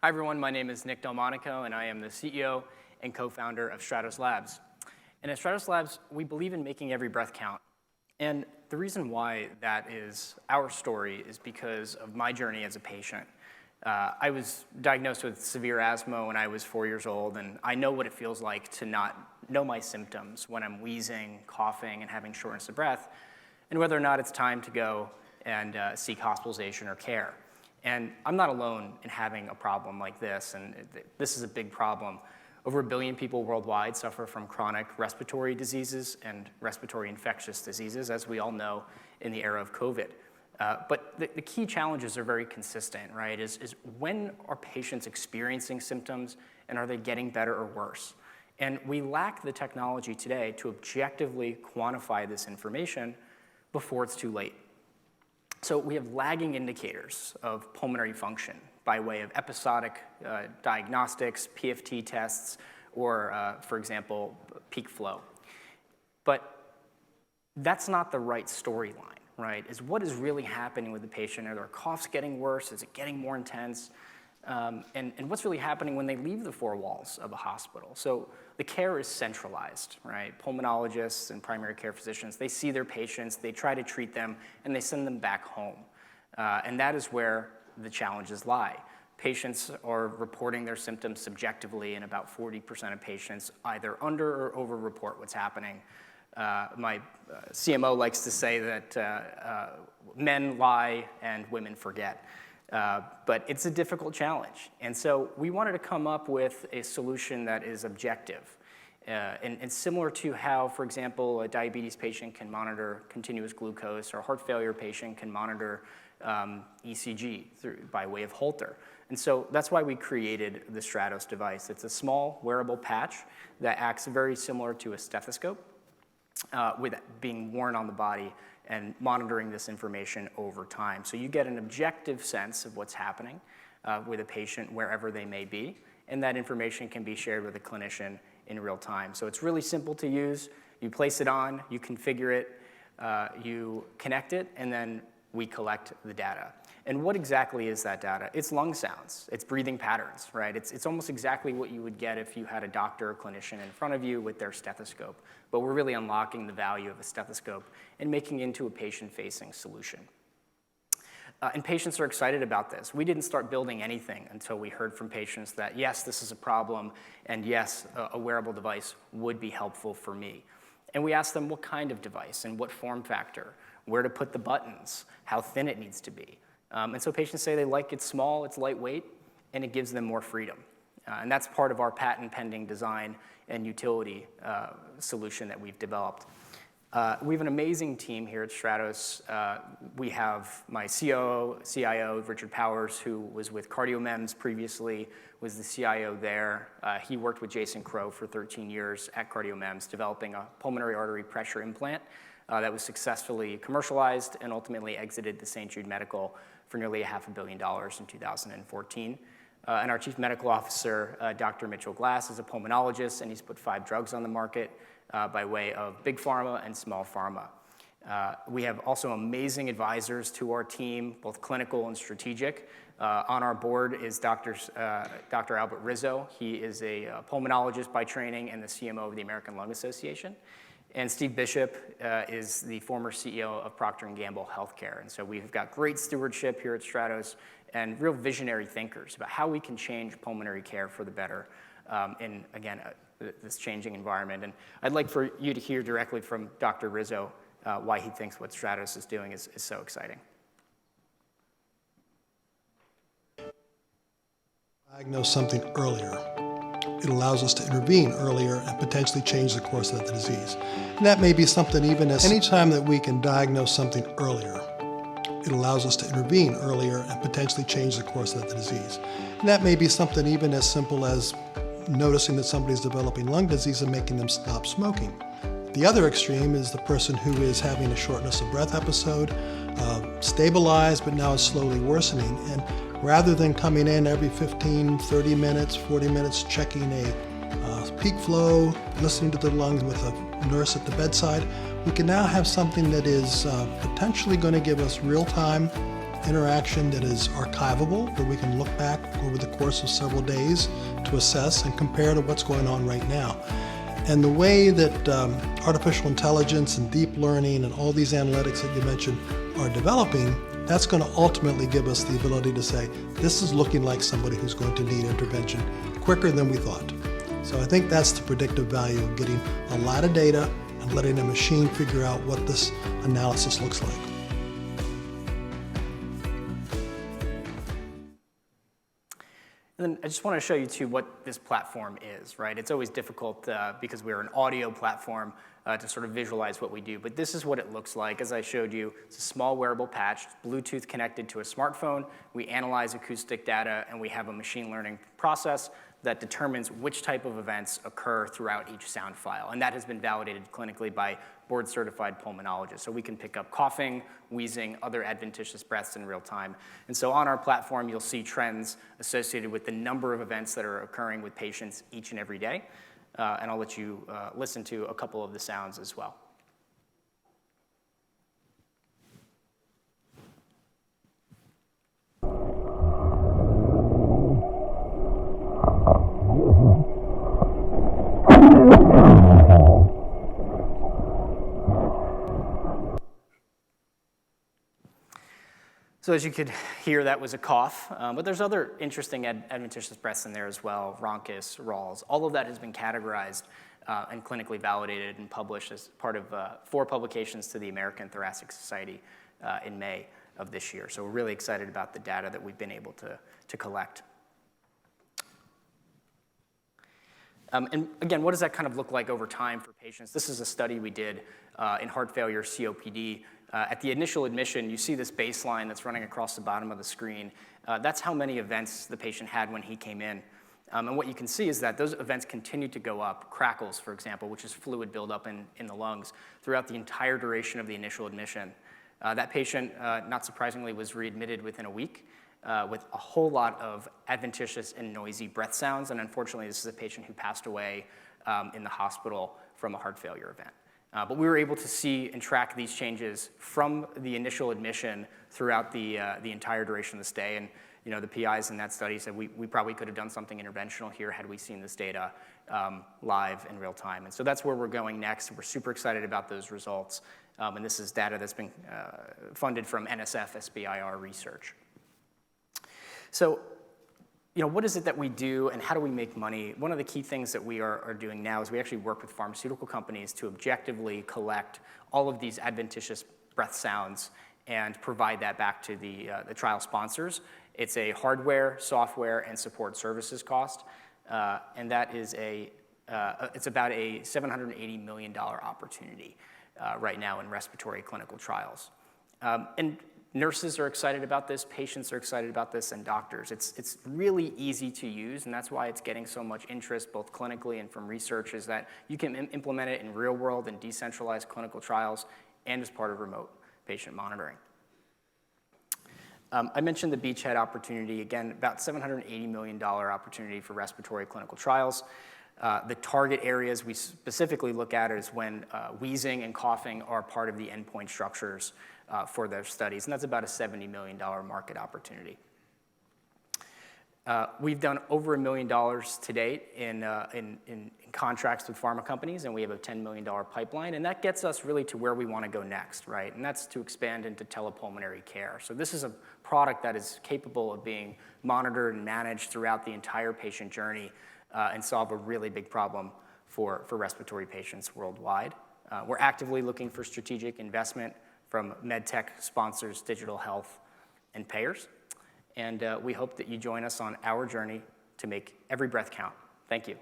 Hi everyone, my name is Nick Delmonico and I am the CEO and co-founder of Stratos Labs. And at Stratos Labs, we believe in making every breath count. And the reason why that is our story is because of my journey as a patient. I was diagnosed with severe asthma when I was 4 years old, and I know what it feels like to not know my symptoms when I'm wheezing, coughing, and having shortness of breath, and whether or not it's time to go and seek hospitalization or care. And I'm not alone in having a problem like this, and this is a big problem. Over 1 billion people worldwide suffer from chronic respiratory diseases and respiratory infectious diseases, as we all know in the era of COVID. But the key challenges are very consistent, right? Is when are patients experiencing symptoms, and are they getting better or worse? And we lack the technology today to objectively quantify this information before it's too late. So we have lagging indicators of pulmonary function by way of episodic diagnostics, PFT tests, or, for example, peak flow. But that's not the right storyline, right? Is what is really happening with the patient? Are their coughs getting worse? Is it getting more intense? And what's really happening when they leave the four walls of a hospital? So the care is centralized, right? Pulmonologists and primary care physicians, they see their patients, they try to treat them, and they send them back home. And that is where the challenges lie. Patients are reporting their symptoms subjectively, and about 40% of patients either under or over-report what's happening. My CMO likes to say that men lie and women forget. But it's a difficult challenge. And so we wanted to come up with a solution that is objective. And similar to how, for example, a diabetes patient can monitor continuous glucose, or a heart failure patient can monitor ECG by way of Holter. And so that's why we created the Stratos device. It's a small wearable patch that acts very similar to a stethoscope, with it being worn on the body and monitoring this information over time. So you get an objective sense of what's happening with a patient wherever they may be, and that information can be shared with a clinician in real time. So it's really simple to use. You place it on, you configure it, you connect it, and then we collect the data. And what exactly is that data? It's lung sounds, it's breathing patterns, right? It's almost exactly what you would get if you had a doctor or clinician in front of you with their stethoscope. But we're really unlocking the value of a stethoscope and making it into a patient-facing solution. And patients are excited about this. We didn't start building anything until we heard from patients that, yes, this is a problem, and yes, a wearable device would be helpful for me. And we asked them what kind of device and what form factor, where to put the buttons, how thin it needs to be. And so patients say they like it small, it's lightweight, and it gives them more freedom. And that's part of our patent-pending design and utility solution that we've developed. We have an amazing team here at Stratos. We have my CIO, Richard Powers, who was with CardioMEMS previously, was the CIO there. He worked with Jason Crow for 13 years at CardioMEMS, developing a pulmonary artery pressure implant that was successfully commercialized and ultimately exited the St. Jude Medical for nearly $500 million in 2014. And our Chief Medical Officer, Dr. Mitchell Glass, is a pulmonologist, and he's put 5 drugs on the market by way of big pharma and small pharma. We have also amazing advisors to our team, both clinical and strategic. On our board is Dr. Albert Rizzo. He is a pulmonologist by training and the CMO of the American Lung Association. And Steve Bishop is the former CEO of Procter & Gamble Healthcare. And so we've got great stewardship here at Stratos and real visionary thinkers about how we can change pulmonary care for the better in, again, this changing environment. And I'd like for you to hear directly from Dr. Rizzo why he thinks what Stratos is doing is so exciting. Diagnose something earlier. It allows us to intervene earlier and potentially change the course of the disease. And that may be something even as anytime that we can diagnose something earlier, it allows us to intervene earlier and potentially change the course of the disease. And that may be something even as simple as noticing that somebody's developing lung disease and making them stop smoking. The other extreme is the person who is having a shortness of breath episode, stabilized but now is slowly worsening. And rather than coming in every 15, 30 minutes, 40 minutes, checking a peak flow, listening to the lungs with a nurse at the bedside, we can now have something that is potentially going to give us real-time interaction that is archivable, where we can look back over the course of several days to assess and compare to what's going on right now. And the way that artificial intelligence and deep learning and all these analytics that you mentioned are developing, that's going to ultimately give us the ability to say, this is looking like somebody who's going to need intervention quicker than we thought. So I think that's the predictive value of getting a lot of data and letting a machine figure out what this analysis looks like. And then I just want to show you too what this platform is, right? It's always difficult because we're an audio platform to sort of visualize what we do, but this is what it looks like. As I showed you, it's a small wearable patch, Bluetooth connected to a smartphone. We analyze acoustic data, and we have a machine learning process that determines which type of events occur throughout each sound file. And that has been validated clinically by board-certified pulmonologists. So we can pick up coughing, wheezing, other adventitious breaths in real time. And so on our platform, you'll see trends associated with the number of events that are occurring with patients each and every day. And I'll let you listen to a couple of the sounds as well. So as you could hear, that was a cough, but there's other interesting adventitious breaths in there as well, rhonchus, ralls. All of that has been categorized and clinically validated and published as part of 4 publications to the American Thoracic Society in May of this year. So we're really excited about the data that we've been able to collect. And again, what does that kind of look like over time for patients? This is a study we did in heart failure COPD. At the initial admission, you see this baseline that's running across the bottom of the screen. That's how many events the patient had when he came in. And what you can see is that those events continue to go up, crackles, for example, which is fluid buildup in the lungs, throughout the entire duration of the initial admission. That patient, not surprisingly, was readmitted within a week with a whole lot of adventitious and noisy breath sounds. And unfortunately, this is a patient who passed away in the hospital from a heart failure event. But we were able to see and track these changes from the initial admission throughout the entire duration of the stay. And the PIs in that study said we probably could have done something interventional here had we seen this data live in real time. And so that's where we're going next. We're super excited about those results. And this is data that's been funded from NSF SBIR research. So what is it that we do and how do we make money? One of the key things that we are doing now is we actually work with pharmaceutical companies to objectively collect all of these adventitious breath sounds and provide that back to the trial sponsors. It's a hardware, software, and support services cost, and that is it's about a $780 million opportunity right now in respiratory clinical trials. And nurses are excited about this, patients are excited about this, and doctors. It's really easy to use, and that's why it's getting so much interest, both clinically and from research, is that you can implement it in real world and decentralized clinical trials and as part of remote patient monitoring. I mentioned the beachhead opportunity, again, about $780 million opportunity for respiratory clinical trials. The target areas we specifically look at is when wheezing and coughing are part of the endpoint structures for their studies, and that's about a $70 million market opportunity. We've done over $1 million to date in contracts with pharma companies, and we have a $10 million pipeline, and that gets us really to where we want to go next, right? And that's to expand into telepulmonary care. So this is a product that is capable of being monitored and managed throughout the entire patient journey and solve a really big problem for respiratory patients worldwide. We're actively looking for strategic investment from medtech sponsors, digital health, and payers. And we hope that you join us on our journey to make every breath count. Thank you.